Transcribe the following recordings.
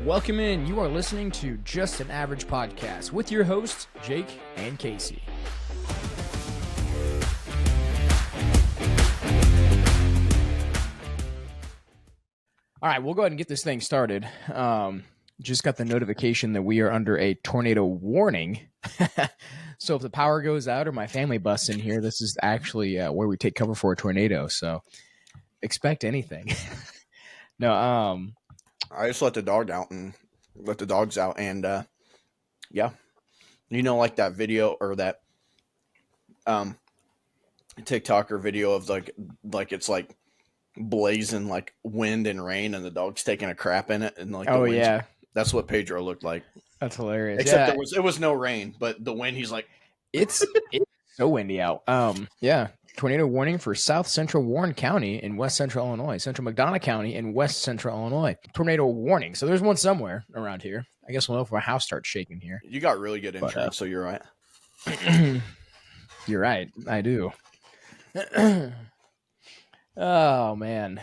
Welcome in. You are listening to Just an Average Podcast with your hosts, Jake and Casey. All right, we'll go ahead and get this thing started. Just got the notification that we are under a tornado warning. So if the power goes out or my family busts in here, this is actually where we take cover for a tornado. So expect anything. No, I just let the dogs out and yeah. You know, like that video or that TikToker video of like it's like blazing like wind and rain and the dog's taking a crap in it and like oh yeah, that's what Pedro looked like. that's hilarious. Except it was no rain, but the wind, he's like it's so windy out. Yeah. Tornado warning for South Central Warren County in West Central Illinois, Central McDonough County in West Central Illinois. Tornado warning. So there's one somewhere around here. I guess we'll know if my house starts shaking here. You got really good insurance, so you're right. You're right. I do. Oh man.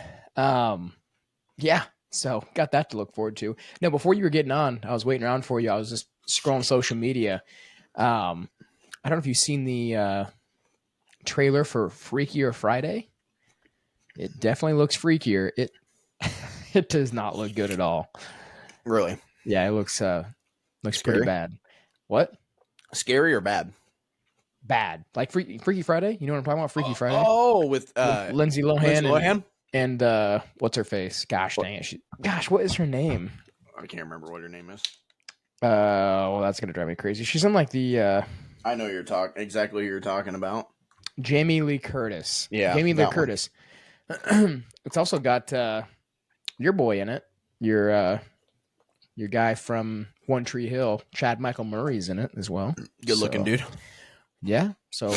Yeah. So got that to look forward to. Now, before you were getting on, I was waiting around for you. I was just scrolling social media. I don't know if you've seen the trailer for Freakier Friday. It definitely looks freakier. It does not look good at all. Really? Yeah, it looks Scary? pretty bad. What? Scary or bad? Bad. Like Freaky Friday? You know what I'm talking about? Freaky Friday? Oh, with Lindsay Lohan. Lohan? And what's her face? Gosh dang it. What is her name? I can't remember what her name is. Well, that's gonna drive me crazy. She's in like the I know exactly who you're talking about. Jamie Lee Curtis. Yeah, Jamie Lee that Curtis. It's also got your boy in it. Your guy from One Tree Hill, Chad Michael Murray's in it as well. Good looking dude. Yeah. So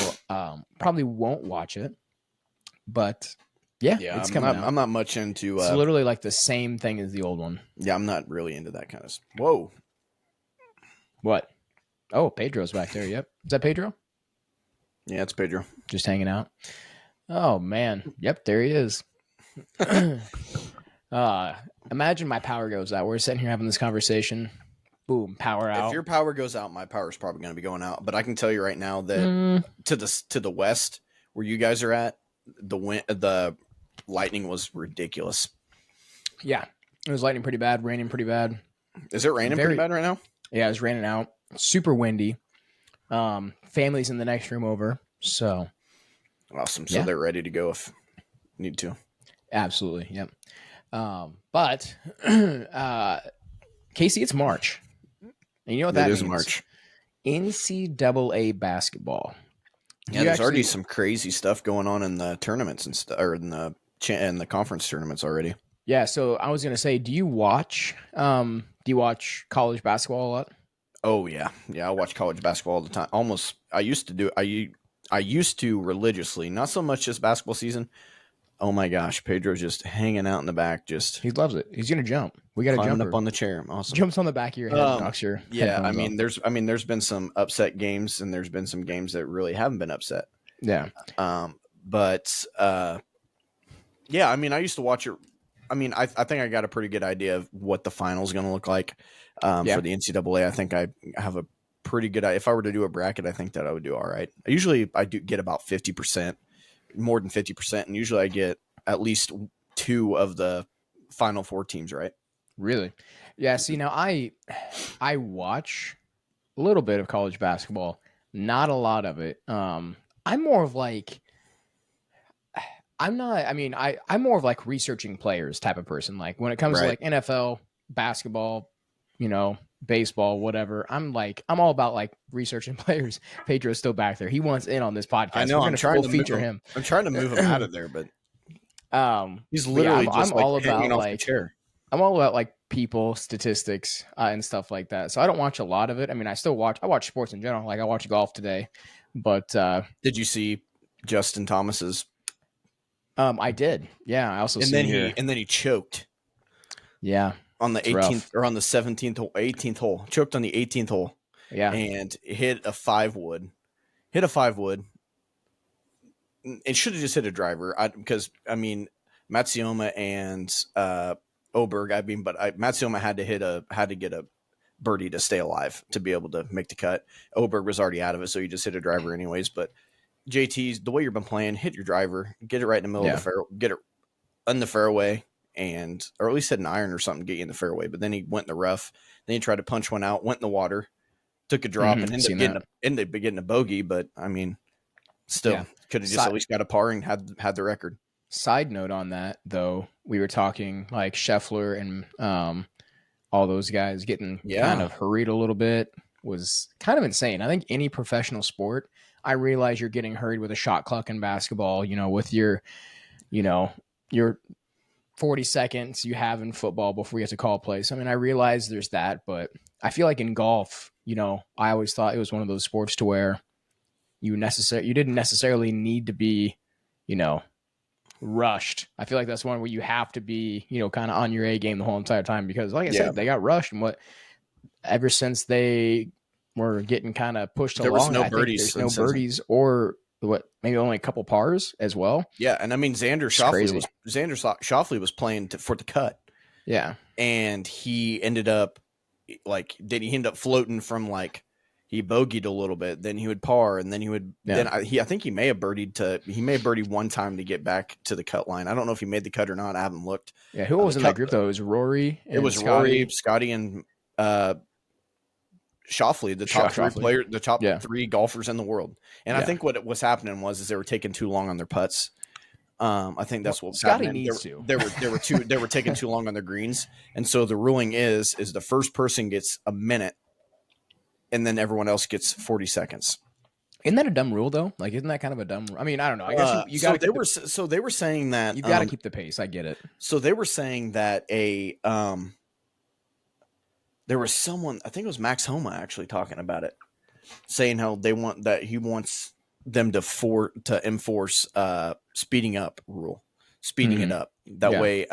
probably won't watch it. But yeah, it's coming out. I'm not much into it's literally like the same thing as the old one. Yeah, I'm not really into that kind of stuff. Whoa. What? Oh, Pedro's back there. Yep. Is that Pedro? Yeah, it's Pedro. Just hanging out. Oh man. Yep, there he is. Imagine my power goes out. We're sitting here having this conversation. Boom, power out. If your power goes out, my power is probably going to be going out. But I can tell you right now that to the west, where you guys are at, the lightning was ridiculous. Yeah, it was lightning pretty bad, raining pretty bad. Is it raining pretty bad right now? Yeah, it was raining out. Super windy. Family's in the next room over. So awesome. So they're ready to go if need to. Absolutely. Yep. But Casey, it's March. And you know what that means? It is March. NCAA basketball. Yeah, there's already some crazy stuff going on in the tournaments and stuff, or in the conference tournaments already. Yeah, so I was gonna say, do you watch college basketball a lot? Oh yeah, I watch college basketball all the time. Almost, I used to religiously, not so much this basketball season. Oh my gosh, Pedro's just hanging out in the back. He loves it. He's gonna jump. We got to jump up on the chair. Awesome. Jumps on the back of your head, knocks your headphones off. There's been some upset games, and there's been some games that really haven't been upset. Yeah. Yeah. I mean, I used to watch it. I mean, I think I got a pretty good idea of what the final is going to look like for the NCAA. I think I have a pretty good. If I were to do a bracket, I think that I would do all right. I do get about 50%. More than 50%, and usually I get at least 2 of the final 4 teams right. Really? Yeah. See, now I watch a little bit of college basketball, not a lot of it. I'm more of like I'm more of like researching players type of person. Like when it comes to like NFL basketball, baseball, whatever. I'm all about like researching players. Pedro's still back there. He wants in on this podcast. I know. I'm trying to feature him. I'm trying to move him out of there, but he's literally just I'm all hanging about off the chair. I'm all about like people, statistics, and stuff like that. So I don't watch a lot of it. I mean, I watch sports in general. Like I watched golf today, but did you see Justin Thomas's? I did. Yeah, I also and then he choked. Yeah. On the 18th or on the 17th hole, 18th hole, choked on the 18th hole. Yeah. And hit a 5-wood. It should have just hit a driver. Because Matsuoma and Oberg. I mean, but Matsuoma had to get a birdie to stay alive to be able to make the cut. Oberg was already out of it, so he just hit a driver anyways. But JT's the way you've been playing, hit your driver, get it right in the middle of the fairway, get it on the fairway, or at least hit an iron or something, get you in the fairway. But then he went in the rough. Then he tried to punch one out, went in the water, took a drop, and ended up getting a bogey. But I mean, still could have just at least got a par and had the record. Side note on that, though, we were talking like Scheffler and all those guys getting kind of hurried a little bit was kind of insane. I think any professional sport, I realize you're getting hurried with a shot clock in basketball, with your 40 seconds you have in football before you have to call plays. I mean, I realize there's that, but I feel like in golf, I always thought it was one of those sports to where you didn't necessarily need to be, rushed. I feel like that's one where you have to be, kind of on your A game the whole entire time because, like I said, they got rushed and ever since they were getting kind of pushed along, was no birdies. There's no birdies or maybe only a couple pars as well. Yeah, and I mean Xander Schauffele was playing for the cut. Yeah, and he ended up floating from he bogeyed a little bit, then he would par, and then he would. Then I think he may have birdied one time to get back to the cut line. I don't know if he made the cut or not. I haven't looked. Yeah, who was in that group though? It was Rory. Rory, Scotty, and Schauffele, the top three players, the top three golfers in the world. And I think what was happening was they were taking too long on their putts. I think that's what Scotty happening. Needs to. They were taking too long on their greens, and so the ruling is the first person gets a minute. And then everyone else gets 40 seconds. Isn't that a dumb rule though? Like, isn't that kind of a dumb rule? I mean, I don't know. I guess you got to. So they were saying that you got to keep the pace. I get it. So they were saying that there was someone, I think it was Max Homa actually talking about it, saying how he wants them to enforce speeding up rule, speeding it up. That way,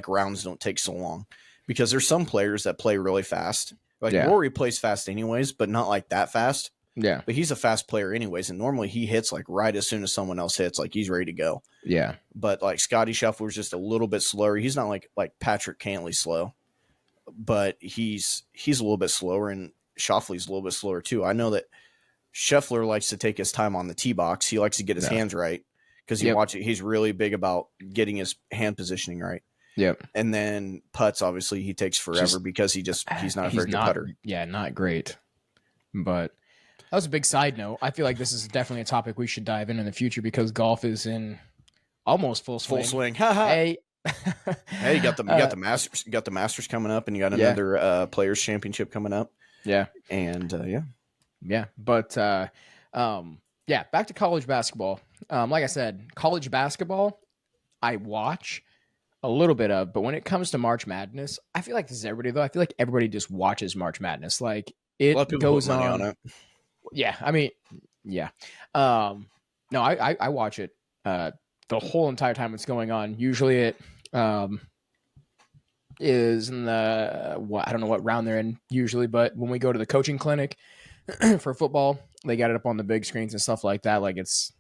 rounds don't take so long, because there's some players that play really fast. Rory plays fast anyways, but not like that fast. Yeah. But he's a fast player anyways, and normally he hits right as soon as someone else hits, he's ready to go. Yeah. But Scotty Scheffler's just a little bit slower. He's not like Patrick Cantley slow, but he's a little bit slower, and Schauffele's a little bit slower too. I know that Scheffler likes to take his time on the tee box. He likes to get his hands right because he's really big about getting his hand positioning right. Yep. And then putts, obviously, he takes forever because he's not a very good putter. Yeah, not great. But that was a big side note. I feel like this is definitely a topic we should dive in the future because golf is in almost full swing. Full swing. Hey. Hey, you got the Masters. You got the Masters coming up, and you got another Players Championship coming up. Yeah. And yeah. But back to college basketball. Like I said, college basketball, I watch a little bit of, but when it comes to March Madness, I feel like this is everybody though. I feel like everybody just watches March Madness. Like it goes on it. Yeah, I mean, yeah. No, I watch it the whole entire time it's going on. Usually it is in the I don't know what round they're in usually, but when we go to the coaching clinic for football, they got it up on the big screens and stuff like that. Like it's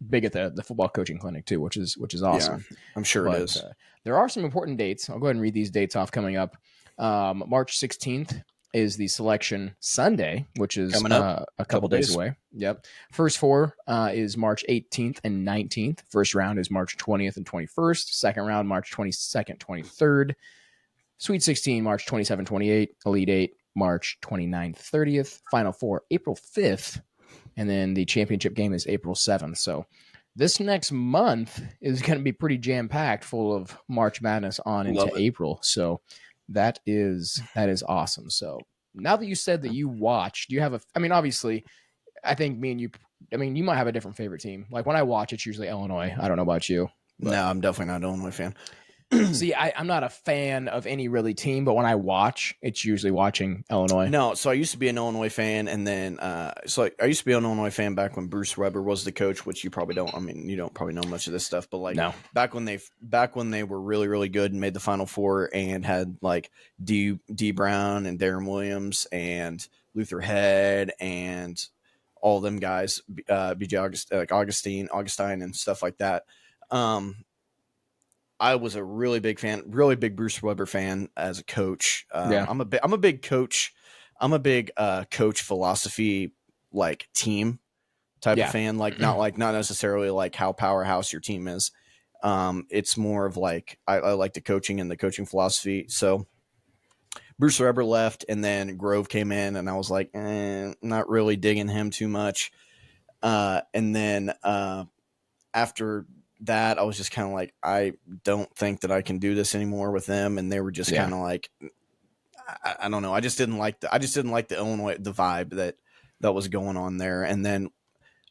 big at the football coaching clinic too, which is awesome. Yeah, I'm sure it is. There are some important dates. I'll go ahead and read these dates off coming up. March 16th is the selection Sunday, which is coming up a couple days away. Yep. First four is March 18th and 19th. First round is March 20th and 21st. Second round, March 22nd, 23rd. Sweet 16, March 27, 28. Elite 8, March 29th, 30th. Final four, April 5th. And then the championship game is April 7th. So this next month is going to be pretty jam-packed, full of March Madness on into April. So that is awesome. So now that you said that you watch, do you have obviously, I think me and you, you might have a different favorite team. Like when I watch, it's usually Illinois. I don't know about you. No, I'm definitely not an Illinois fan. See, I'm not a fan of any really team, but when I watch, it's usually watching Illinois. No, so I used to be an Illinois fan, and then I used to be an Illinois fan back when Bruce Weber was the coach, which you probably don't. I mean, you don't probably know much of this stuff, but back when they were really, really good and made the Final Four and had D Brown and Darren Williams and Luther Head and all them guys, BJ Augustine and stuff like that. I was a really big Bruce Weber fan as a coach. Yeah. I'm a big coach. I'm a big coach philosophy, like team type of Yeah. fan. Not necessarily like how powerhouse your team is. It's more of like I like the coaching and the coaching philosophy. So Bruce Weber left, and then Grove came in, and I was like, not really digging him too much. And then after that, I was just kind of like, I don't think that I can do this anymore with them. And they were just kind of like, I don't know. I just didn't like the Illinois, the vibe that was going on there. And then,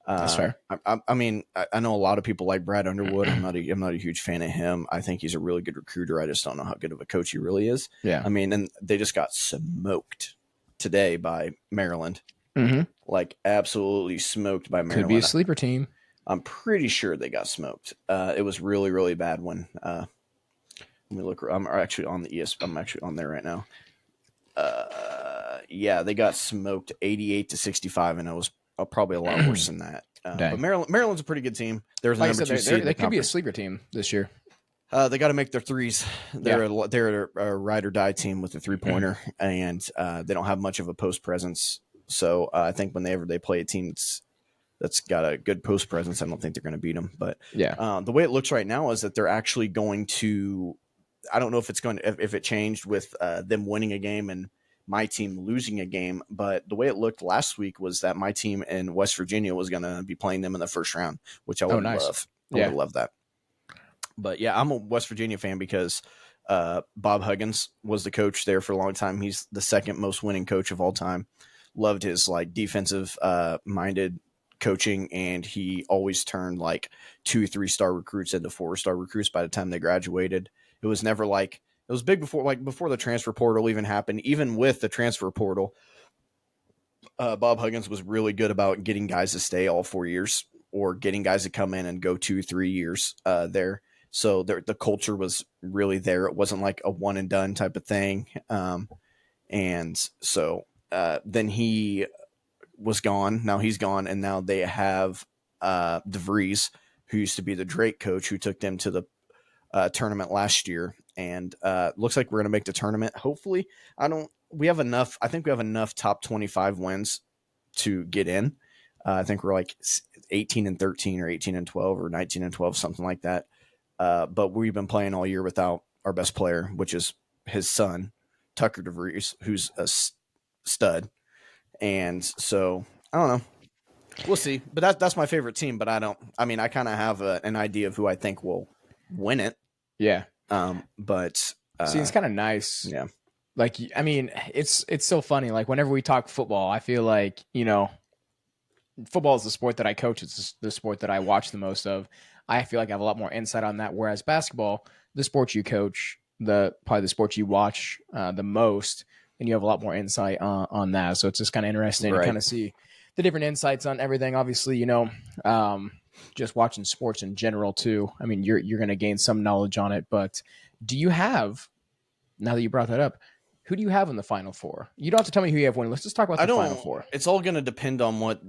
That's fair. I mean, I know a lot of people like Brad Underwood. I'm not a huge fan of him. I think he's a really good recruiter. I just don't know how good of a coach he really is. Yeah. I mean, and they just got smoked today by Maryland. Mm-hmm. Like absolutely smoked by Maryland. Could be a sleeper team. I'm pretty sure they got smoked. It was really, really bad when. Let me look. I'm actually on the ES. I'm actually on there right now. Yeah, they got smoked 88-65, and it was probably a lot worse than that. But Maryland's a pretty good team. There's a number 2 seed. They could be a sleeper team this year. They got to make their threes. They're a ride or die team with a 3-pointer, and they don't have much of a post presence. So I think whenever they play a team that's got a good post presence, I don't think they're going to beat them. But the way it looks right now is that they're actually going to. I don't know if if it changed with them winning a game and my team losing a game, but the way it looked last week was that my team in West Virginia was going to be playing them in the first round, which I would love. I would love that. But yeah, I'm a West Virginia fan because Bob Huggins was the coach there for a long time. He's the second most winning coach of all time. Loved his like defensive minded coaching, and he always turned like 2-3-star recruits into 4-star recruits by the time they graduated. It was never like it was big before the transfer portal even happened. Even with the transfer portal, Bob Huggins was really good about getting guys to stay all 4 years or getting guys to come in and go 2-3 years there. So the culture was really there. It wasn't like a one and done type of thing. And so then he was gone. Now he's gone, and now they have DeVries, who used to be the Drake coach, who took them to the tournament last year, and looks like we're going to make the tournament. Hopefully, we have enough. I think we have enough top 25 wins to get in. I think we're like 18-13 or 18-12 or 19-12, something like that. But we've been playing all year without our best player, which is his son, Tucker DeVries, who's a stud. And so I don't know. We'll see. But that's my favorite team. But I kind of have an idea of who I think will win it. Yeah. But see, it's kind of nice. Yeah. Like, I mean, it's so funny. Like, whenever we talk football, I feel like, football is the sport that I coach. It's the sport that I watch the most of. I feel like I have a lot more insight on that. Whereas basketball, the sport you coach, probably the sport you watch the most, and you have a lot more insight on that. So it's just kind of interesting to kind of see the different insights on everything. Obviously, just watching sports in general too. I mean, you're going to gain some knowledge on it. But do you have, now that you brought that up, who do you have in the Final Four? You don't have to tell me who you have winning. Let's just talk about the Final Four. It's all going to depend on what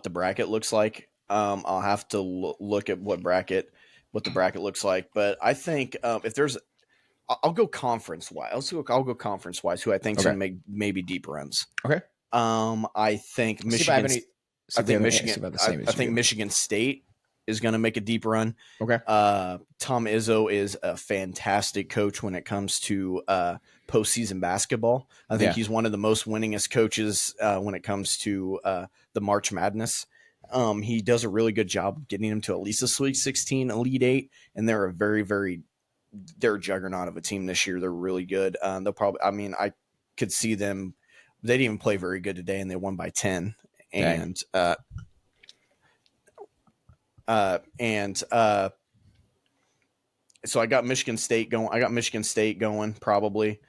the bracket looks like. I'll have to look at what the bracket looks like. But I think if there's, I'll go conference wise. I'll go conference wise. Who I think is going to make maybe deep runs. Okay. I think Michigan. I think Michigan State is going to make a deep run. Okay. Tom Izzo is a fantastic coach when it comes to postseason basketball. I think he's one of the most winningest coaches when it comes to the March Madness. He does a really good job getting them to at least a Sweet 16, Elite 8, and they're they're a juggernaut of a team this year. They're really good. They'll probably. I mean, I could see them. They didn't even play very good today, and they won by 10. And so I got Michigan State going probably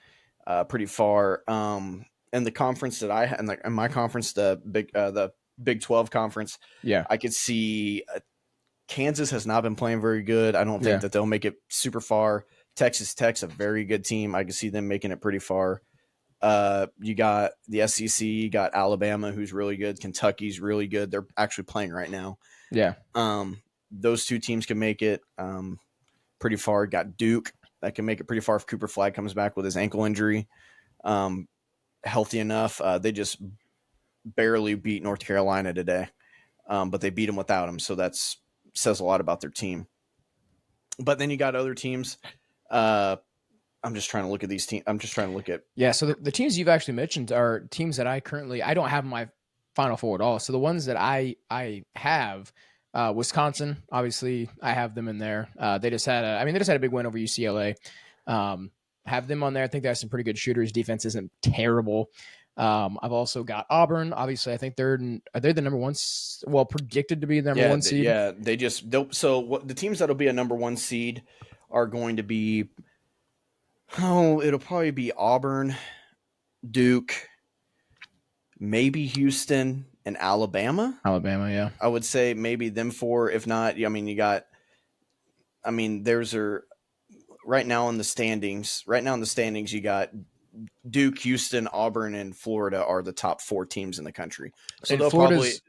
pretty far. And the conference that I had, in my conference, the Big 12 conference, I could see Kansas has not been playing very good. I don't think that they'll make it super far. Texas Tech's a very good team. I could see them making it pretty far. You got the SEC, you got Alabama, who's really good. Kentucky's really good. They're actually playing right now. Yeah. Those two teams can make it. pretty far. Got Duke that can make it pretty far if Cooper Flag comes back with his ankle injury healthy enough. They just barely beat North Carolina today, but they beat them without him, so that says a lot about their team. But then you got other teams. I'm just trying to look at these teams. I'm just trying to look at. Yeah, so the teams you've actually mentioned are teams that I don't have in my Final Four at all. So the ones that I have, Wisconsin, obviously I have them in there. They just had a big win over UCLA. Have them on there. I think they have some pretty good shooters. Defense isn't terrible. I've also got Auburn. Obviously, I think are they the number one? Predicted to be the number one seed. Yeah, so the teams that'll be a number one seed are going to be. Oh, it'll probably be Auburn, Duke, maybe Houston, and Alabama. Alabama, yeah. I would say maybe them four. If not, right now in the standings. Right now in the standings, you got Duke, Houston, Auburn, and Florida are the top 4 teams in the country. So they'll Florida's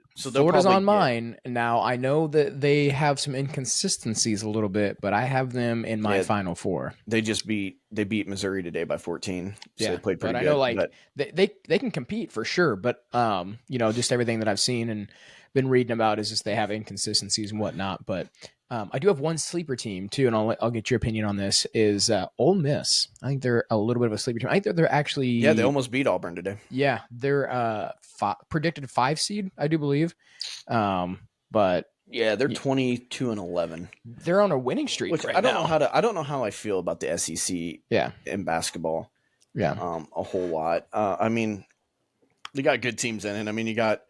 on mine. Now, I know that they have some inconsistencies a little bit, but I have them in my Final Four. They beat Missouri today by 14. So they played pretty good. I know they can compete for sure, but just everything that I've seen and been reading about is just they have inconsistencies and whatnot. But I do have one sleeper team too, and I'll get your opinion on this. Is Ole Miss? I think they're a little bit of a sleeper team. I think they're actually they almost beat Auburn today. Yeah, they're predicted 5 seed, I do believe. But yeah, they're 22-11. They're on a winning streak. Which I don't know how I feel about the SEC. Yeah. In basketball. Yeah. A whole lot. They got good teams in it. I mean, you got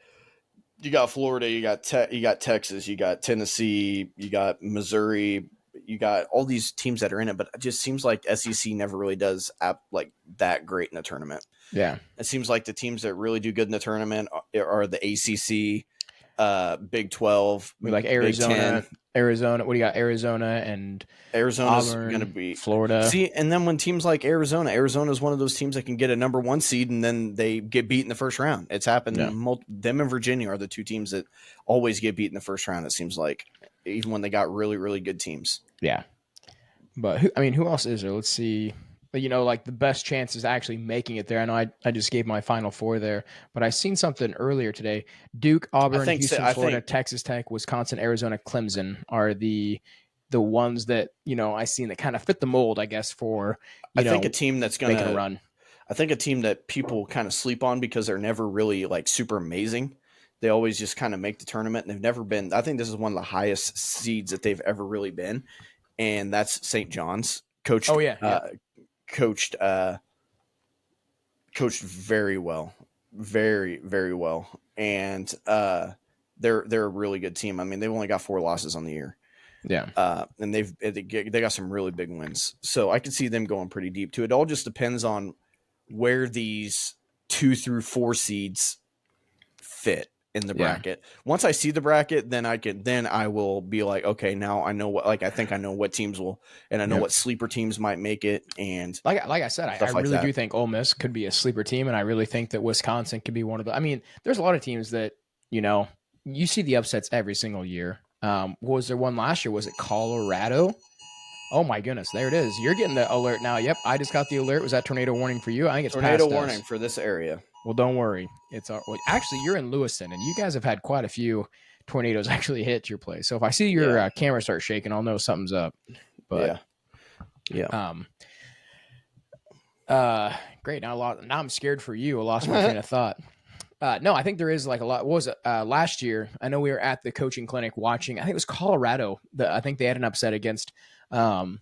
Florida, you got Texas, you got Tennessee, you got Missouri, you got all these teams that are in it, but it just seems like SEC never really does like that great in the tournament. Yeah. It seems like the teams that really do good in the tournament are the ACC, Big 12, like Arizona. What do you got? Arizona's going to be Florida. See, and then when teams like Arizona is one of those teams that can get a number 1 seed and then they get beat in the first round. It's happened. Yeah. Them and Virginia are the 2 teams that always get beat in the first round. It seems like, even when they got really, really good teams. Yeah. But who else is there? Let's see. Like the best chance is actually making it there. I know I just gave my Final Four there, but I seen something earlier today. Duke, Auburn, Houston, Florida, Texas Tech, Wisconsin, Arizona, Clemson are the ones that, I seen that kind of fit the mold, I guess, for, I think a team that's going to run. I think a team that people kind of sleep on because they're never really like super amazing. They always just kind of make the tournament, and they've never been. I think this is one of the highest seeds that they've ever really been, and that's St. John's. Coached very well, very, very well, and they're a really good team. I mean, they've only got 4 losses on the year. Yeah, and they got some really big wins, so I can see them going pretty deep too. It all just depends on where these 2 through 4 seeds fit in the bracket. Once I see the bracket, then I will be like, okay, now I know what, like, I think I know what teams will, and I know what sleeper teams might make it. And like I said, I really do think Ole Miss could be a sleeper team. And I really think that Wisconsin could be one of the, there's a lot of teams that, you see the upsets every single year. Was there one last year? Was it Colorado? Oh my goodness, there it is. You're getting the alert now. Yep, I just got the alert. Was that tornado warning for you? I think it's tornado warning for this area. Well, don't worry. Actually, you're in Lewiston, and you guys have had quite a few tornadoes actually hit your place. So if I see your camera start shaking, I'll know something's up. But great. Now I'm scared for you. I lost my train of thought. No, I think there is like a lot. What was it? Last year, I know we were at the coaching clinic watching. I think it was Colorado. I think they had an upset against the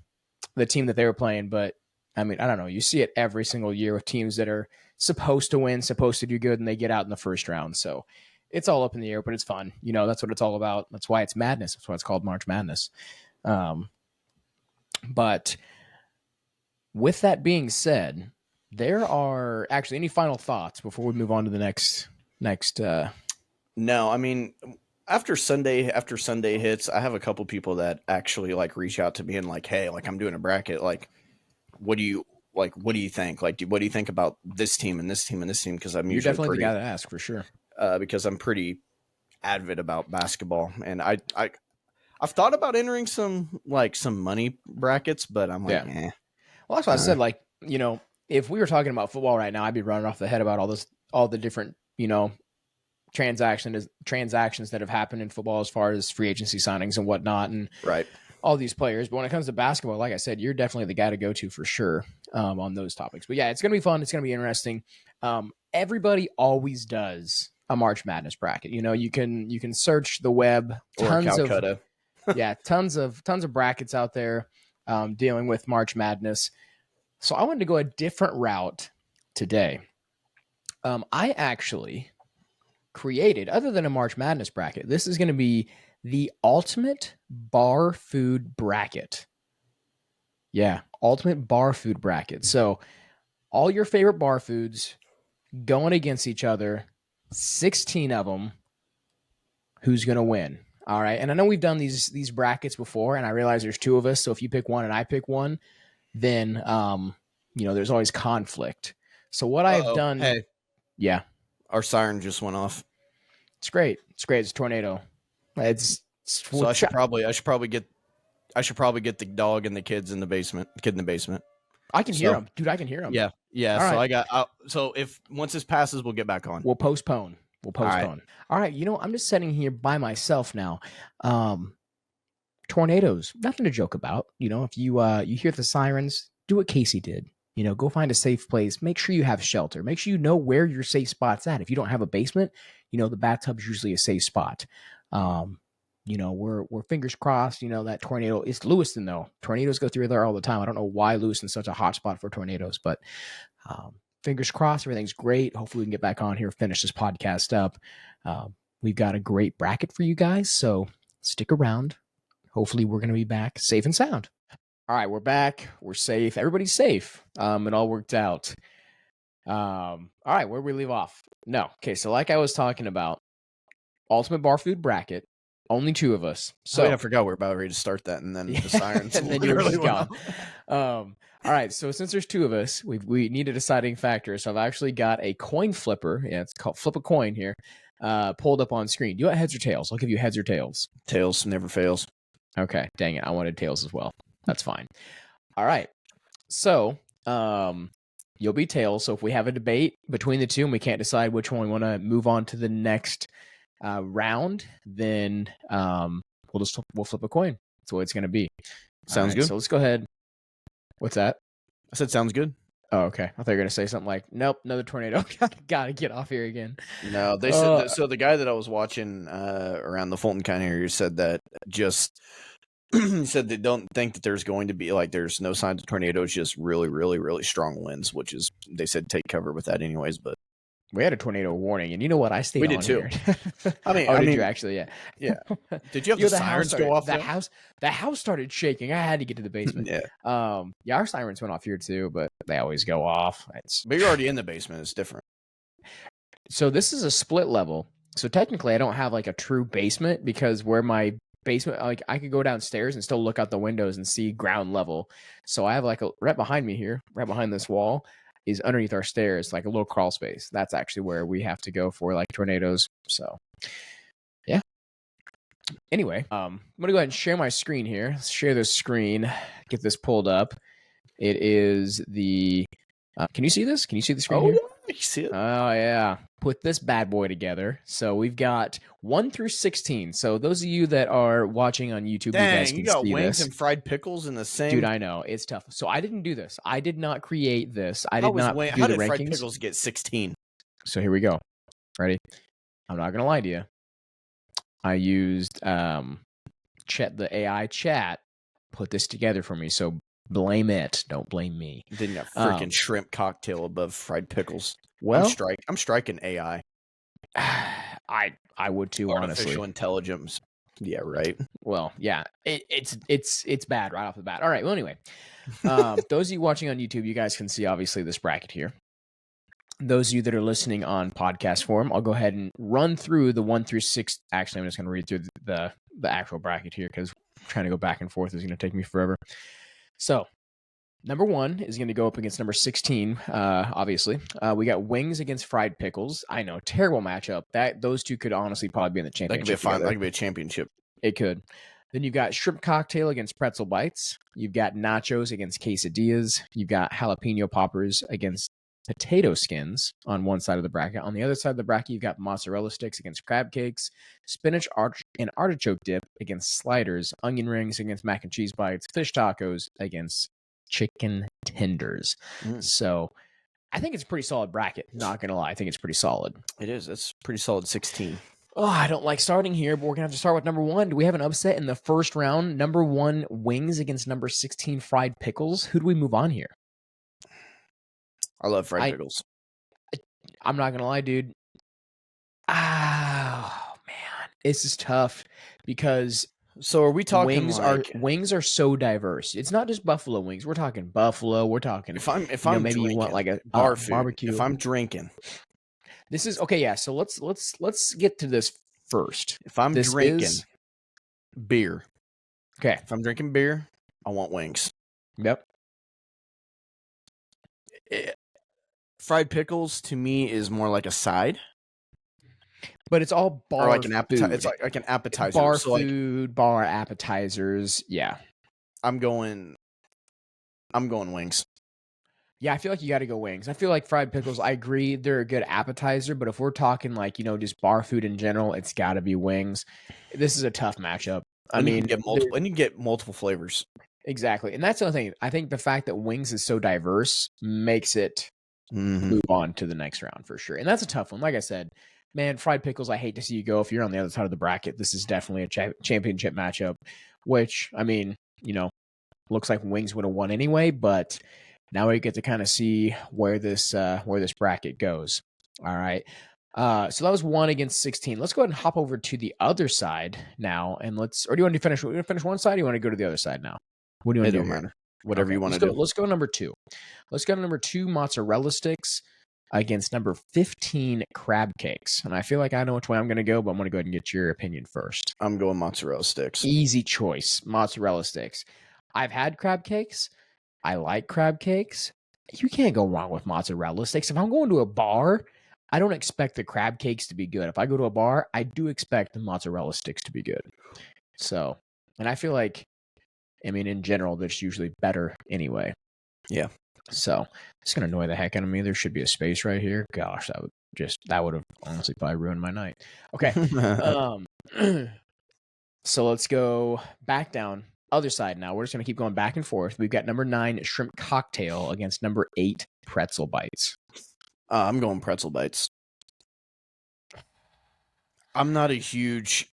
team that they were playing. But I don't know. You see it every single year with teams that are supposed to win, supposed to do good, and they get out in the first round. So it's all up in the air, but it's fun. That's what it's all about. That's why it's madness. That's why it's called March Madness. But with that being said, there are actually any final thoughts before we move on to the next. No, after Sunday hits, I have a couple people that actually like reach out to me and like, hey, like I'm doing a bracket. Like, what do you think? Like, what do you think about this team and this team and this team? Because you're definitely the guy to ask for sure. Because I'm pretty avid about basketball, and I I've thought about entering some money brackets, but I'm like, yeah. Well, that's why I said, like, you know, if we were talking about football right now, I'd be running off the head about all the different, you know, transactions that have happened in football as far as free agency signings and whatnot, and right. all these players. But when it comes to basketball, like I said, you're definitely the guy to go to for sure on those topics. But yeah, it's going to be fun. It's going to be interesting. Everybody always does a March Madness bracket. You know, you can search the web, tons of brackets out there dealing with March Madness. So I wanted to go a different route today. I actually created, other than a March Madness bracket, this is going to be the ultimate bar food bracket. Yeah, ultimate bar food bracket. So all your favorite bar foods going against each other, 16 of them. Who's going to win? All right. And I know we've done these brackets before, and I realize there's two of us. So if you pick one and I pick one, then you know, there's always conflict. So what I've done, hey, yeah, our siren just went off. It's great. It's great. It's a tornado. So I should probably get the dog and the kid in the basement. I can hear him, dude. I can hear him. Yeah. All so right. so if once this passes, we'll get back on. We'll postpone. All right. You know, I'm just sitting here by myself now. Tornadoes, nothing to joke about. You know, if you hear the sirens, do what Casey did. You know, go find a safe place. Make sure you have shelter. Make sure you know where your safe spot's at. If you don't have a basement, you know, the bathtub's usually a safe spot. You know, we're fingers crossed, you know, that tornado. It's Lewiston, though. Tornadoes go through there all the time. I don't know why Lewiston's such a hot spot for tornadoes, but fingers crossed, everything's great. Hopefully we can get back on here, finish this podcast up. We've got a great bracket for you guys, so stick around. Hopefully we're going to be back safe and sound. All right, we're back. We're safe. Everybody's safe. It all worked out. All right, where we leave off? No. Okay, so like I was talking about, ultimate bar food bracket, only two of us. So I forgot we're about ready to start that, and then the sirens and then you were just gone. All right, so since there's two of us, we need a deciding factor. So I've actually got a coin flipper. Yeah, it's called Flip a Coin here. Pulled up on screen. Do you want heads or tails? I'll give you heads or tails. Tails never fails. Okay, dang it. I wanted tails as well. That's fine. All right. So, you'll be tails. So if we have a debate between the two and we can't decide which one we want to move on to the next round, then we'll flip a coin. That's what it's going to be. Sounds good. So let's go ahead. What's that? I said sounds good. Oh, okay. I thought you were going to say something like, nope, another tornado. Gotta get off here again. No, they said so. The guy that I was watching around the Fulton County area said that he said they don't think that there's going to be there's no signs of tornadoes, just really, really, really strong winds, which is, they said, take cover with that anyways. But we had a tornado warning, and you know what? I stayed. We did too. Did you actually? Yeah. Yeah. Did you have the sirens go off? The house started shaking. I had to get to the basement. Yeah. Yeah, our sirens went off here too, but they always go off. But you're already in the basement. It's different. So this is a split level. So technically, I don't have like a true basement, because where my basement, like, I could go downstairs and still look out the windows and see ground level. So I have like right behind me here, right behind this wall, is underneath our stairs, like a little crawl space. That's actually where we have to go for like tornadoes. So yeah. Anyway, I'm gonna go ahead and share my screen here. Let's share this screen. Get this pulled up. It is the. Can you see this? Can you see the screen here? I see it. Oh yeah. Put this bad boy together. So we've got 1 through 16. So those of you that are watching on YouTube, Dang, you guys can you got see wings this. and fried pickles in the same. Dude, I know it's tough. So I didn't do this. I did not create this. I did How not do How the did fried rankings. pickles get 16? So here we go. Ready? I'm not gonna lie to you. I used the AI chat put this together for me. So blame it. Don't blame me. Didn't got freaking shrimp cocktail above fried pickles. Well, I'm striking AI. I would too, honestly. Artificial intelligence. Yeah, right. Well, yeah, it's bad right off the bat. All right. Well, anyway, those of you watching on YouTube, you guys can see obviously this bracket here. Those of you that are listening on podcast form, I'll go ahead and run through the 1 through 6. Actually, I'm just going to read through the actual bracket here, because trying to go back and forth is going to take me forever. So, number 1 is going to go up against number 16, obviously. We got wings against fried pickles. I know, terrible matchup. Those two could honestly probably be in the championship. That could be a championship. It could. Then you've got shrimp cocktail against pretzel bites. You've got nachos against quesadillas. You've got jalapeno poppers against potato skins on one side of the bracket. On the other side of the bracket, you've got mozzarella sticks against crab cakes, spinach and artichoke dip against sliders, onion rings against mac and cheese bites, fish tacos against chicken tenders. So I think it's a pretty solid bracket. Not going to lie. I think it's pretty solid. It is. It's pretty solid 16. Oh, I don't like starting here, but we're going to have to start with number 1. Do we have an upset in the first round? Number 1, wings against number 16, fried pickles. Who do we move on here? I love fried pickles. I'm not going to lie, dude. Oh, man. This is tough because... So are we talking wings are so diverse. It's not just buffalo wings. We're talking buffalo. We're talking... If I'm maybe drinking, you want like a barbecue. If I'm drinking... This is okay, yeah. So let's get to this first. If I'm drinking beer, okay. If I'm drinking beer, I want wings. Yep. Fried pickles to me is more like a side, but it's all bar or like an food. It's like an appetizer. Bar food, bar appetizers. Yeah. I'm going wings. Yeah, I feel like you got to go wings. I feel like fried pickles, I agree, they're a good appetizer, but if we're talking like, just bar food in general, it's got to be wings. This is a tough matchup. You can get multiple flavors. Exactly. And that's the other thing. I think the fact that wings is so diverse makes it move on to the next round for sure. And that's a tough one. Like I said, man, fried pickles, I hate to see you go. If you're on the other side of the bracket, this is definitely a championship matchup, which, looks like wings would have won anyway, but... Now we get to kind of see where this bracket goes. All right. So that was 1 against 16. Let's go ahead and hop over to the other side now, and or do you want to finish? You want to finish one side? Or do you want to go to the other side now? What do you want to do? Matter. Whatever you want to do. Let's go number 2. Let's go to number 2 mozzarella sticks against number 15 crab cakes. And I feel like I know which way I'm going to go, but I'm going to go ahead and get your opinion first. I'm going mozzarella sticks. Easy choice, mozzarella sticks. I've had crab cakes. I like crab cakes. You can't go wrong with mozzarella sticks. If I'm going to a bar, I don't expect the crab cakes to be good. If I go to a bar, I do expect the mozzarella sticks to be good. So, and I feel like, in general, that's usually better anyway. Yeah. So, it's going to annoy the heck out of me. There should be a space right here. Gosh, that would have honestly probably ruined my night. Okay. So let's go back down. Other side now. We're just going to keep going back and forth. We've got number 9 shrimp cocktail against number 8 pretzel bites. I'm going pretzel bites. I'm not a huge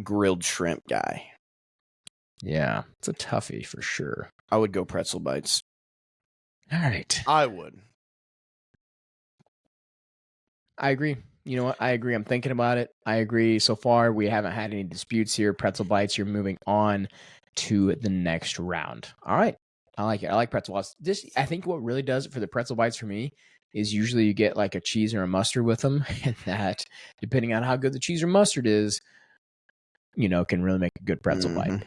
grilled shrimp guy. Yeah, it's a toughie for sure. I would go pretzel bites. All right. I would. I agree. You know what? I agree. I'm thinking about it. I agree. So far, we haven't had any disputes here. Pretzel bites, you're moving on to the next round. All right. I like it. I like pretzel bites. I think what really does it for the pretzel bites for me is usually you get like a cheese or a mustard with them. And that, depending on how good the cheese or mustard is, can really make a good pretzel bite.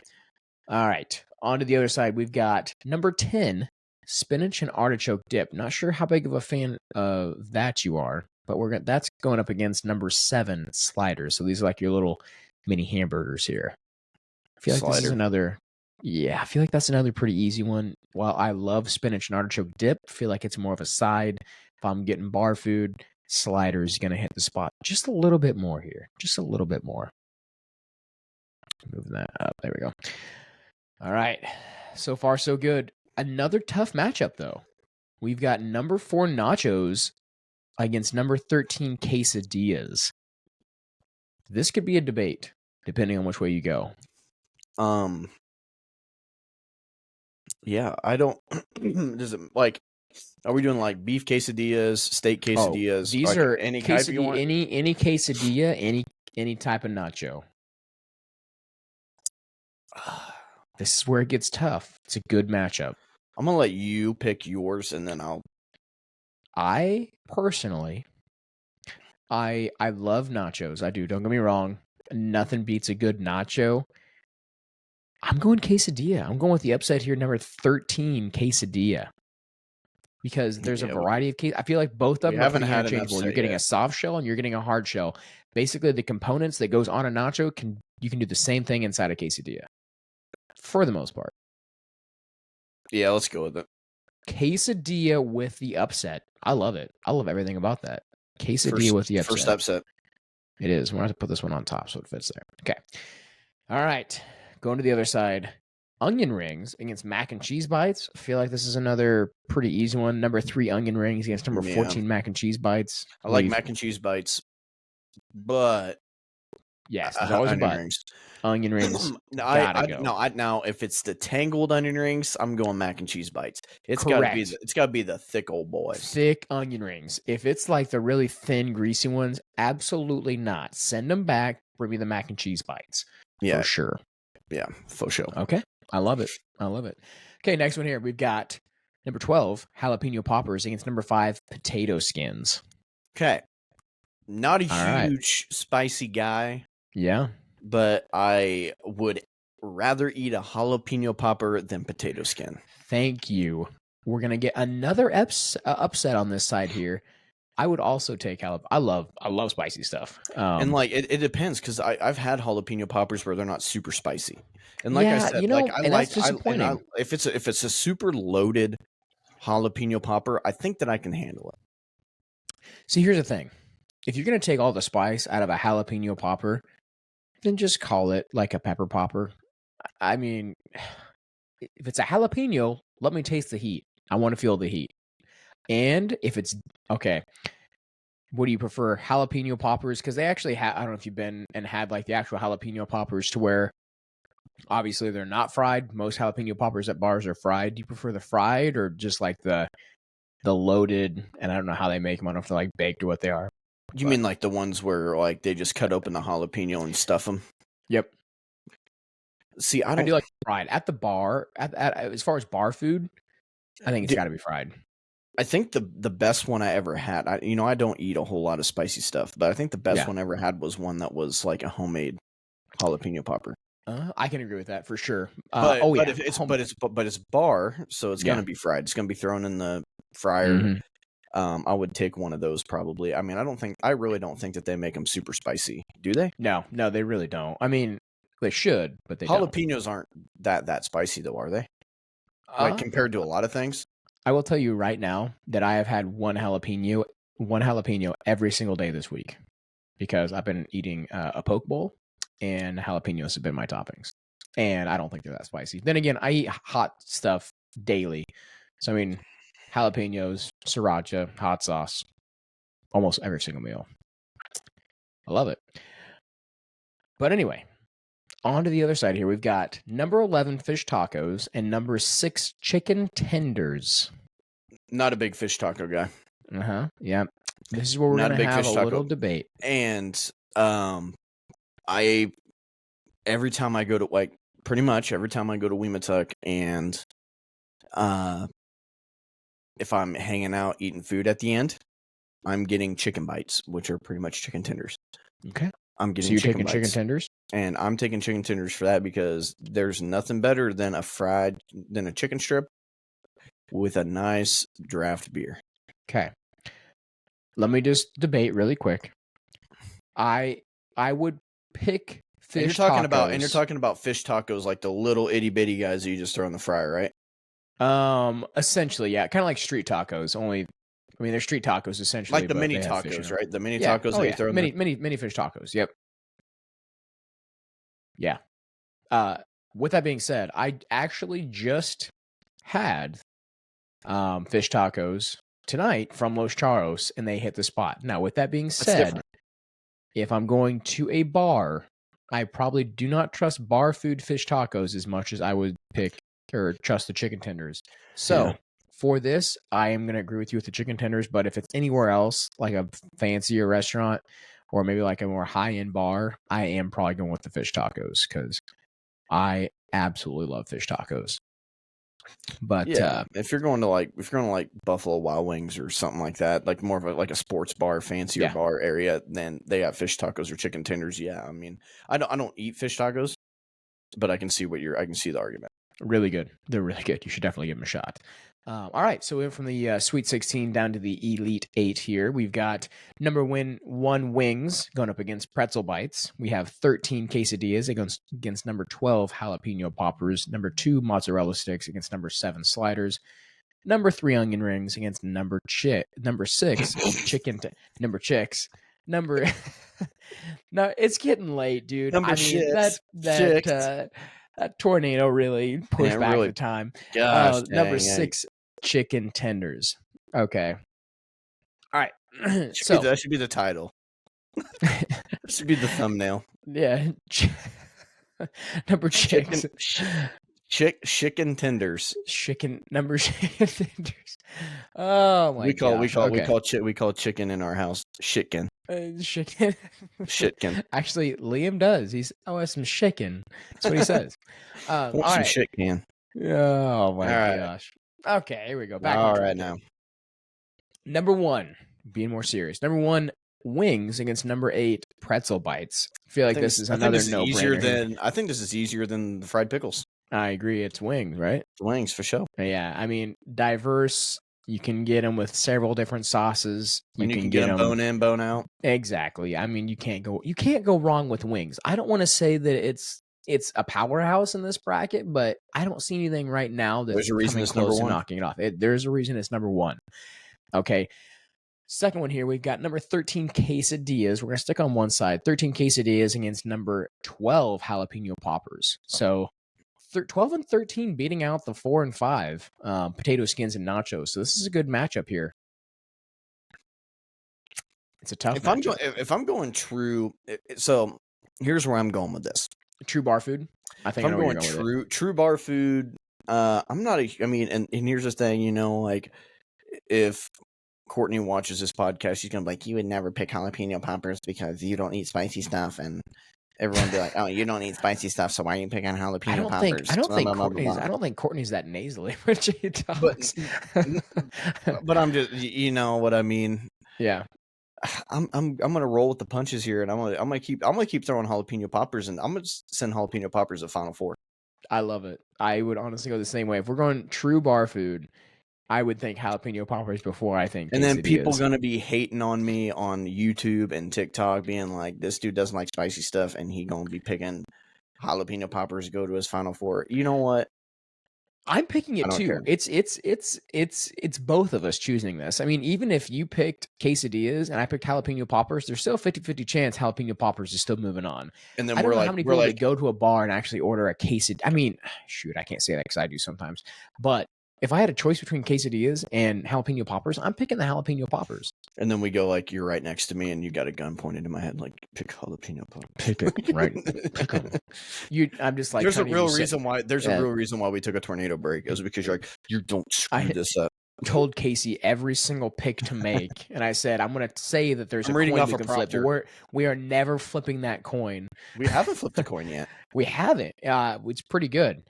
All right. On to the other side. We've got number 10, spinach and artichoke dip. Not sure how big of a fan of that you are. But that's going up against number 7 sliders. So these are like your little mini hamburgers here. I feel like this is another. Yeah, I feel like that's another pretty easy one. While I love spinach and artichoke dip, I feel like it's more of a side. If I'm getting bar food, slider is going to hit the spot just a little bit more here. Just a little bit more. Moving that up. There we go. All right. So far, so good. Another tough matchup, though. We've got number 4 nachos against number 13 quesadillas. This could be a debate, depending on which way you go. Yeah, I don't. Does it like? Are we doing like beef quesadillas, steak quesadillas? These like are any any quesadilla, any type of nacho. This is where it gets tough. It's a good matchup. I'm gonna let you pick yours, and then I personally, I love nachos. I do. Don't get me wrong. Nothing beats a good nacho. I'm going quesadilla. I'm going with the upset here, number 13 quesadilla. because there's a Yeah, variety of cases. I feel like both of we them are haven't pretty had an interchangeable. You're upset getting a yet. soft shell and you're getting a hard shell. Basically, the components that goes on a nacho you can do the same thing inside a quesadilla for the most part. Yeah, let's go with it. Quesadilla with the upset. I love it. I love everything about that. Quesadilla with the upset. First upset. It is. We're going to have to put this one on top so it fits there. Okay. All right. Going to the other side. Onion rings against mac and cheese bites. I feel like this is another pretty easy one. Number 3 onion rings against number 14 mac and cheese bites. I like mac and cheese bites, but yes, there's always a but. Rings. Onion rings. Now if it's the tangled onion rings, I'm going mac and cheese bites. It's got to be the thick old boys. Thick onion rings. If it's like the really thin, greasy ones, absolutely not. Send them back. Bring me the mac and cheese bites. Yeah, for sure. Yeah, for sure. Okay, I love it. Okay, next one here. We've got number 12 jalapeno poppers against number 5 potato skins. Okay, not a huge spicy guy. Yeah. But I would rather eat a jalapeno popper than potato skin. Thank you. We're going to get another upset on this side here. I would also take jalapeno. I love spicy stuff. And like it depends, because I've had jalapeno poppers where they're not super spicy. And like I said, that's disappointing. If it's a super loaded jalapeno popper, I think that I can handle it. See, here's the thing. If you're going to take all the spice out of a jalapeno popper, then just call it like a pepper popper. I mean, if it's a jalapeno, let me taste the heat. I want to feel the heat. And if it's okay, what do you prefer, jalapeno poppers? Because they actually have, I don't know if you've been and had like the actual jalapeno poppers to where obviously they're not fried. Most jalapeno poppers at bars are fried. Do you prefer the fried or just like the loaded? And I don't know how they make them. I don't know if they're like baked or what they are. You mean like the ones where like they just cut open the jalapeno and stuff them? Yep. See, I do like fried at the bar. As far as bar food, I think it's got to be fried. I think the best one I ever had, I don't eat a whole lot of spicy stuff, but I think the best one I ever had was one that was like a homemade jalapeno popper. I can agree with that for sure. But it's bar, so it's gonna be fried. It's gonna be thrown in the fryer. Mm-hmm. I would take one of those probably. I mean, I really don't think that they make them super spicy. Do they? No, they really don't. I mean, they should, but they jalapenos don't. Aren't that spicy though, are they? Like compared to a lot of things. I will tell you right now that I have had one jalapeno every single day this week because I've been eating a poke bowl and jalapenos have been my toppings. And I don't think they're that spicy. Then again, I eat hot stuff daily. So, I mean, jalapenos, sriracha, hot sauce, almost every single meal. I love it. But anyway, on to the other side here. We've got number 11 fish tacos and number 6 chicken tenders. Not a big fish taco guy. Yeah. This is where we're going to have a little debate. And every time I go to Weematuck and if I'm hanging out eating food at the end, I'm getting chicken bites, which are pretty much chicken tenders. Okay. I'm getting. So you're taking chicken tenders, and I'm taking chicken tenders for that because there's nothing better than a chicken strip with a nice draft beer. Okay. Let me just debate really quick. I would pick fish tacos. And you're talking about fish tacos like the little itty bitty guys that you just throw in the fryer, right? Essentially, yeah, kind of like street tacos. Only, I mean, they're street tacos essentially, like the mini tacos, right? The mini tacos that you throw in mini fish tacos. Yep. Yeah. With that being said, I actually just had fish tacos tonight from Los Charros, and they hit the spot. Now, with that being said, if I'm going to a bar, I probably do not trust bar food fish tacos as much as I would pick or trust the chicken tenders. So for this, I am going to agree with you with the chicken tenders, but if it's anywhere else, like a fancier restaurant or maybe like a more high-end bar, I am probably going with the fish tacos because I absolutely love fish tacos. But if you're going to Buffalo Wild Wings or something like that, like more of a sports bar, fancier bar area, then they have fish tacos or chicken tenders. Yeah, I mean, I don't eat fish tacos, but I can see the argument. Really good. They're really good. You should definitely give them a shot. All right, so we went from the Sweet 16 down to the Elite 8 here. We've got number 1 wings going up against pretzel bites. We have 13 quesadillas against number 12 jalapeno poppers. Number 2 mozzarella sticks against number 7 sliders. Number 3 onion rings against number 6 chicken. Number chicks. Number. No, it's getting late, dude. Number I mean shits. that tornado really pushed back really, the time. gosh, Number 6 chicken tenders. Okay. All right. That should be the title. That should be the thumbnail. Yeah. Number chicks. Chicken tenders. Number chicken tenders. Oh my gosh. We call chicken in our house shitkin. Chicken. Shitkin. Actually, Liam does. I want some chicken. That's what he says. All right. Shitkin. Oh my gosh. Okay, here we go. Back all right now. Number 1, being more serious. Number 1, wings against number 8 pretzel bites. I feel like this is another no-brainer. I think this is easier than the fried pickles. I agree. It's wings, right? It's wings for sure. Yeah, I mean, diverse. You can get them with several different sauces. You can get them bone in, bone out. Exactly. I mean, you can't go wrong with wings. I don't want to say that it's a powerhouse in this bracket, but I don't see anything right now that's coming close to knocking it off. There's a reason it's number 1. Okay. Second one here, we've got number 13 quesadillas. We're going to stick on one side. 13 quesadillas against number 12 jalapeno poppers. So 12 and 13 beating out the 4 and 5 potato skins and nachos. So this is a good matchup here. It's a tough matchup. If I'm going true, so here's where I'm going with this. True bar food? I think I'm going true bar food. I'm not and here's the thing, like if Courtney watches this podcast, she's gonna be like, you would never pick jalapeno poppers because you don't eat spicy stuff, and everyone be like, oh, you don't eat spicy stuff, so why are you picking jalapeno poppers? I don't think Courtney's that nasally when she talks. But I'm just, you know what I mean? Yeah. I'm gonna roll with the punches here, and I'm gonna keep throwing jalapeno poppers, and I'm gonna send jalapeno poppers to Final Four. I love it. I would honestly go the same way. If we're going true bar food, I would think jalapeno poppers before I think. And then people gonna be hating on me on YouTube and TikTok, being like, "This dude doesn't like spicy stuff," and he gonna be picking jalapeno poppers to go to his Final Four. You know what? I'm picking it too. Care. It's both of us choosing this. I mean, even if you picked quesadillas and I picked jalapeno poppers, there's still a 50-50 chance jalapeno poppers is still moving on. And then I don't know how many people go to a bar and actually order a quesadilla. I mean, shoot, I can't say that because I do sometimes. But if I had a choice between quesadillas and jalapeno poppers, I'm picking the jalapeno poppers. And then we go like, you're right next to me, and you got a gun pointed to my head, like, pick jalapeno poppers. Pick it, right? Pick them. I'm just like, there's a real reason why. There's a real reason why we took a tornado break. It was because you're like, you don't screw this up. Told Casey every single pick to make, and I said I'm going to say that there's a coin we can flip. We are never flipping that coin. We haven't flipped the coin yet. We haven't. It's pretty good.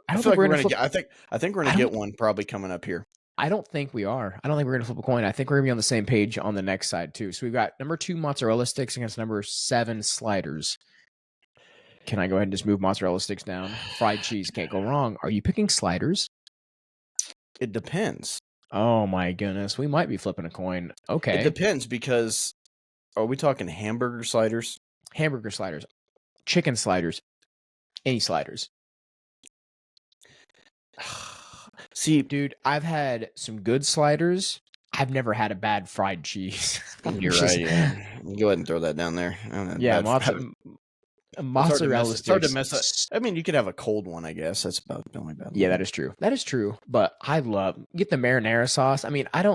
I think we're gonna get one probably coming up here. I don't think we are. I don't think we're gonna flip a coin. I think we're gonna be on the same page on the next side too. So we've got number 2 mozzarella sticks against number 7 sliders. Can I go ahead and just move mozzarella sticks down? Fried cheese can't go wrong. Are you picking sliders? It depends. Oh my goodness, we might be flipping a coin. Okay, it depends because are we talking hamburger sliders? Hamburger sliders, chicken sliders, any sliders. See, dude, I've had some good sliders. I've never had a bad fried cheese. You're right. Yeah. Go ahead and throw that down there. Yeah, mozzarella sticks. It's hard to mess up. I mean, you could have a cold one, I guess. That's about the only bad. Yeah, that is true. That is true. But I get the marinara sauce. I mean, if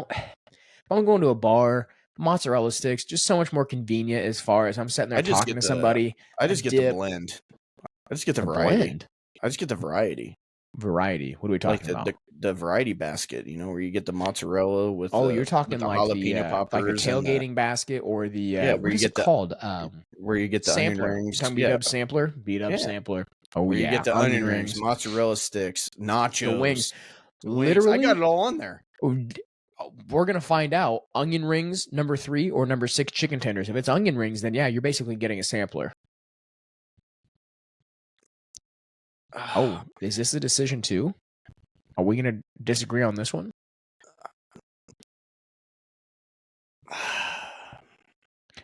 I'm going to a bar, mozzarella sticks, just so much more convenient as far as I'm sitting there talking to somebody. I just get the blend. I just get the variety. I just get the variety. Variety. What are we talking about? The variety basket, where you get the mozzarella with. Oh, you're talking like jalapeno poppers, like a tailgating basket, or the where you get called where you get the sampler. Onion rings. Beat up sampler. Oh where yeah, you get the onion rings, mozzarella sticks, nachos, the wings. Literally, I got it all on there. We're gonna find out. Onion rings, number 3 or number 6 chicken tenders. If it's onion rings, then yeah, you're basically getting a sampler. Oh, is this a decision too? Are we going to disagree on this one?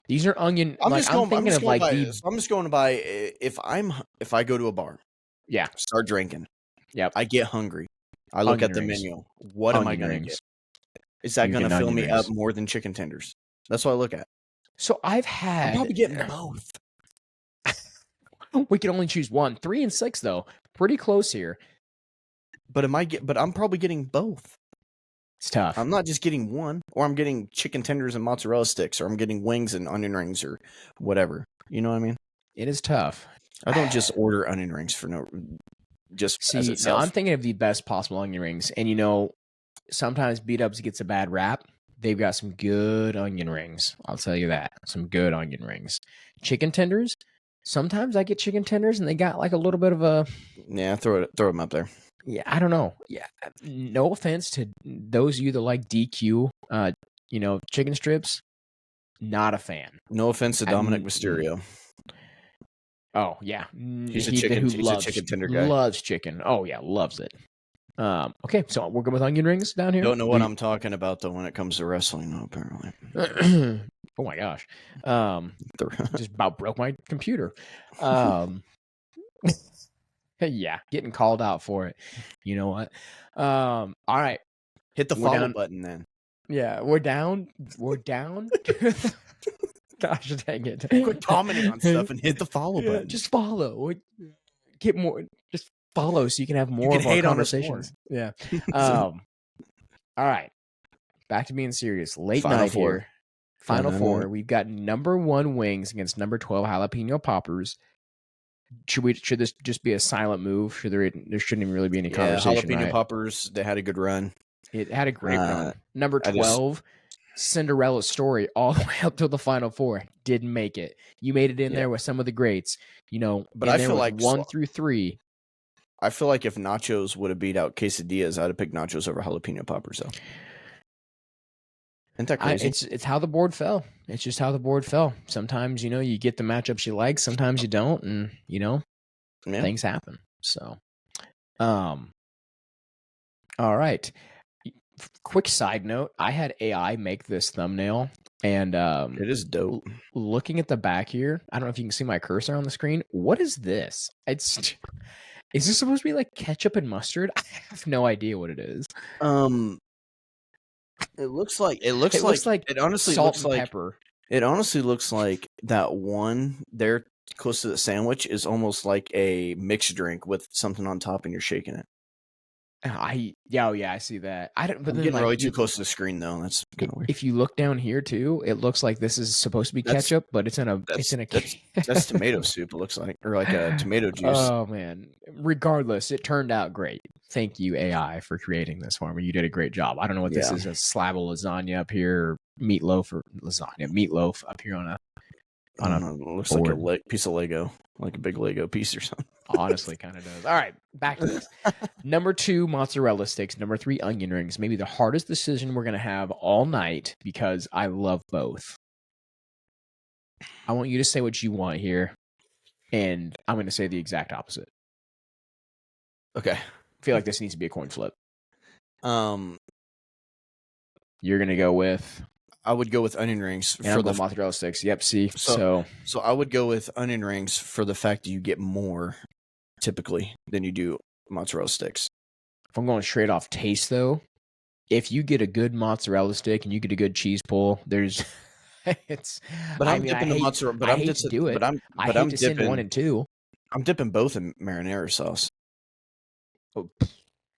These are onion. I'm Like just I'm going. I'm thinking just of going like by. the. So I'm just going by if I go to a bar, Yeah. start drinking, Yep. I get hungry. I look Onion at the rings. menu. What am I Onion going to rings. get? Is that You're going to getting fill onion me up rings. more than chicken tenders? That's what I look at. So I'm probably had. getting both. We can only choose one. 3 and 6 though, pretty close here. But I'm probably getting both. It's tough. I'm not just getting one, or I'm getting chicken tenders and mozzarella sticks, or I'm getting wings and onion rings, or whatever. You know what I mean? It is tough. I don't just order onion rings for no, just as See, now itself. I'm thinking of the best possible onion rings, and you know, sometimes Beat Ups gets a bad rap. They've got some good onion rings. I'll tell you that. Some good onion rings. Chicken tenders. Sometimes I get chicken tenders, and they got like a little bit of a. Yeah, throw them up there. Yeah, I don't know. Yeah, no offense to those of you that like DQ, chicken strips. Not a fan. No offense to Dominic Mysterio. Oh yeah, he's a chicken tender guy. Loves chicken. Oh yeah, loves it. Okay, so we're good with onion rings down here. Don't know what I'm talking about though when it comes to wrestling. No, apparently. Oh my gosh, just about broke my computer. Yeah, getting called out for it. You know what? All right, hit the follow button then. Yeah, we're down. We're down. Gosh dang it! Quit commenting on stuff and hit the follow button. Just follow. Get more. Just follow so you can have more of our conversations. Yeah. All right. Back to being serious. Late night here. Final four. We've got number 1 wings against number 12 jalapeno poppers. Should this just be a silent move? There shouldn't even really be any conversation. Jalapeno poppers. They had a good run. It had a great run. Number 12. Cinderella story all the way up to the Final Four. Didn't make it. You made it in there with some of the greats, but I feel like 1 through 3. I feel like if nachos would have beat out quesadillas, I'd have picked nachos over jalapeno poppers though. Isn't that crazy? It's how the board fell. It's just how the board fell. Sometimes, you get the matchups you like, sometimes you don't, and things happen. So all right. Quick side note, I had AI make this thumbnail, and it is dope. Looking at the back here, I don't know if you can see my cursor on the screen. What is this? Is this supposed to be like ketchup and mustard? I have no idea what it is. It looks like it honestly salt looks and like pepper. It honestly looks like that one there close to the sandwich is almost like a mixed drink with something on top and you're shaking it. I see that. I'm getting really too close to the screen though. That's kind of weird. If you look down here too, it looks like this is supposed to be ketchup, but it's in a that's tomato soup. It looks like, or like a tomato juice. Oh man! Regardless, it turned out great. Thank you AI for creating this for me. You did a great job. I don't know what this is—a slab of lasagna up here, or meatloaf, or meatloaf up here on a. It looks board. Like a piece of Lego, like a big Lego piece or something. Honestly, kind of does. All right, back to this. Number 2, mozzarella sticks. Number 3, onion rings. Maybe the hardest decision we're going to have all night because I love both. I want you to say what you want here, and I'm going to say the exact opposite. Okay. I feel like this needs to be a coin flip. You're going to go with... I would go with onion rings for the mozzarella sticks. Yep. See, so I would go with onion rings for the fact that you get more typically than you do mozzarella sticks. If I'm going straight off taste, though, if you get a good mozzarella stick and you get a good cheese pull, there's it's. But I'm dipping the mozzarella. But I hate to do it. But I'm dipping 1 and 2. I'm dipping both in marinara sauce. Oh,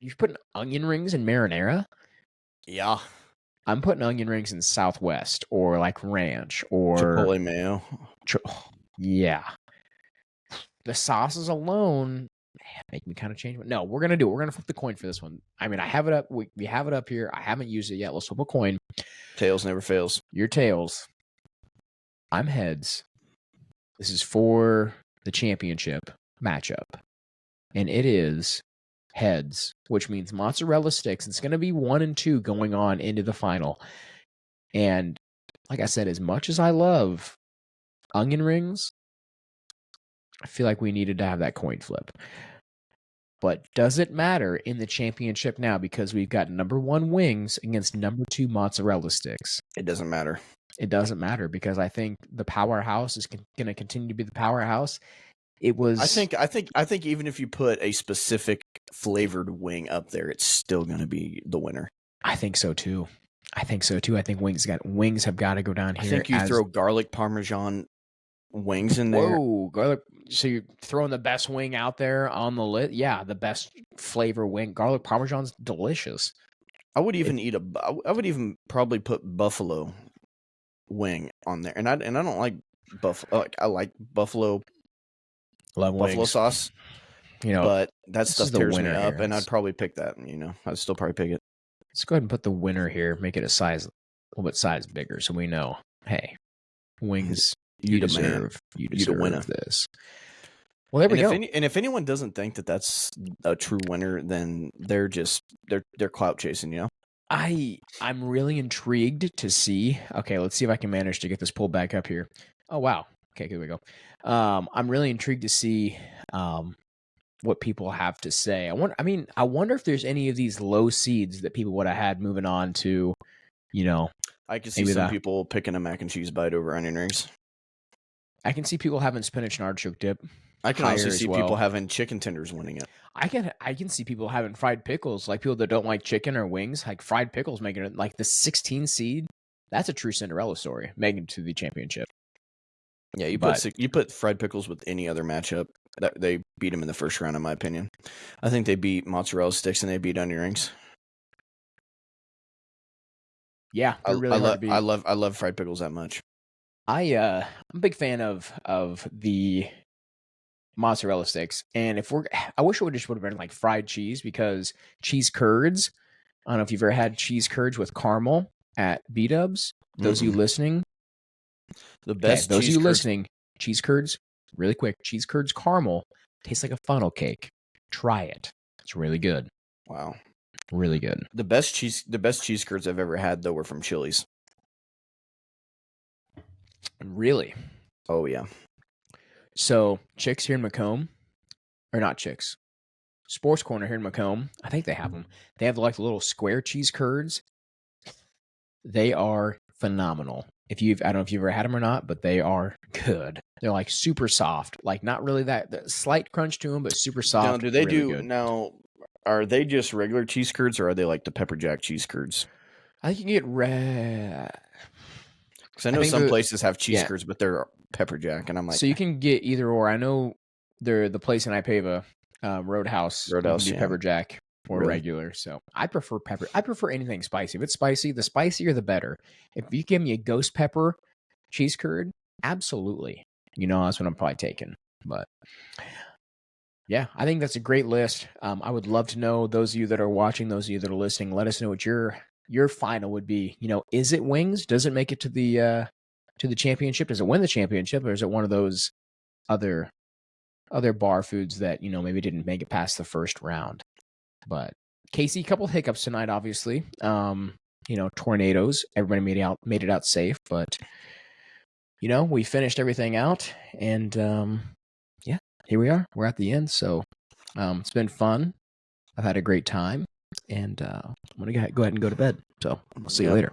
you're putting onion rings in marinara? Yeah. I'm putting onion rings in Southwest or like ranch or Chipotle mayo. Yeah. The sauces alone make me kind of change. No, we're going to do it. We're going to flip the coin for this one. I mean, I have it up. We have it up here. I haven't used it yet. Let's flip a coin. Tails never fails. Your tails. I'm heads. This is for the championship matchup. And it is heads, which means mozzarella sticks. It's going to be 1 and 2 going on into the final. And like I said, as much as I love onion rings, I feel like we needed to have that coin flip. But does it matter in the championship now because we've got number 1 wings against number 2 mozzarella sticks? It doesn't matter. It doesn't matter because I think the powerhouse is going to continue to be the powerhouse. It was. I think even if you put a specific flavored wing up there, it's still going to be the winner. I think so too. I think wings have got to go down here. I think you throw garlic Parmesan wings in there. Whoa, garlic! So you're throwing the best wing out there on the list? Yeah, the best flavor wing. Garlic Parmesan's delicious. I would even probably put buffalo wing on there, and I don't like buffalo. I like buffalo. Love buffalo wings. Sauce. But that stuff tears me up, here. and I'd probably pick that. I'd still probably pick it. Let's go ahead and put the winner here. Make it a little bit size bigger, so we know. Hey, wings, you deserve this. Well, there we go. And if anyone doesn't think that that's a true winner, then they're clout chasing. I'm really intrigued to see. Okay, let's see if I can manage to get this pulled back up here. Oh wow. Okay, here we go. I'm really intrigued to see what people have to say. I wonder if there's any of these low seeds that people would have had moving on to, I can see some people picking a mac and cheese bite over onion rings. I can see people having spinach and artichoke dip. I can also see people having chicken tenders winning it. I can see people having fried pickles, like people that don't like chicken or wings, like fried pickles making it like the 16 seed. That's a true Cinderella story, making it to the championship. Yeah, you put fried pickles with any other matchup, they beat them in the first round, in my opinion. I think they beat mozzarella sticks and they beat onion rings. Yeah, I love fried pickles that much. I'm a big fan of the mozzarella sticks, and I wish it would have been like fried cheese, because cheese curds. I don't know if you've ever had cheese curds with caramel at B-Dubs. Those of you listening, the best. Those of you listening, cheese curds, really quick. Cheese curds caramel tastes like a funnel cake. Try it. It's really good. Wow, really good. The best cheese curds I've ever had though were from Chili's. Really? Oh yeah. So Chicks here in Macomb, or not Chicks, Sports Corner here in Macomb, I think they have them. They have like the little square cheese curds. They are phenomenal. I don't know if you've ever had them or not, but they are good. They're like super soft, like not really that slight crunch to them, but super soft. Now, are they just regular cheese curds, or are they like the pepper jack cheese curds? I think you get red. Because I know some places have cheese curds, but they're pepper jack, and I'm like, so you can get either or. I know they're the place in Ipava, Roadhouse, pepper jack or regular. So I prefer pepper. I prefer anything spicy. If it's spicy, the spicier the better. If you give me a ghost pepper cheese curd, absolutely. That's what I'm probably taking. But yeah, I think that's a great list. I would love to know, those of you that are watching, those of you that are listening, let us know what your final would be. Is it wings? Does it make it to the championship? Does it win the championship, or is it one of those other bar foods that maybe didn't make it past the first round? But Casey, a couple hiccups tonight, obviously. Tornadoes. Everybody made it out safe, but we finished everything out, and yeah, here we are. We're at the end, so it's been fun. I've had a great time, and I'm gonna go ahead and go to bed. So I'll see you later.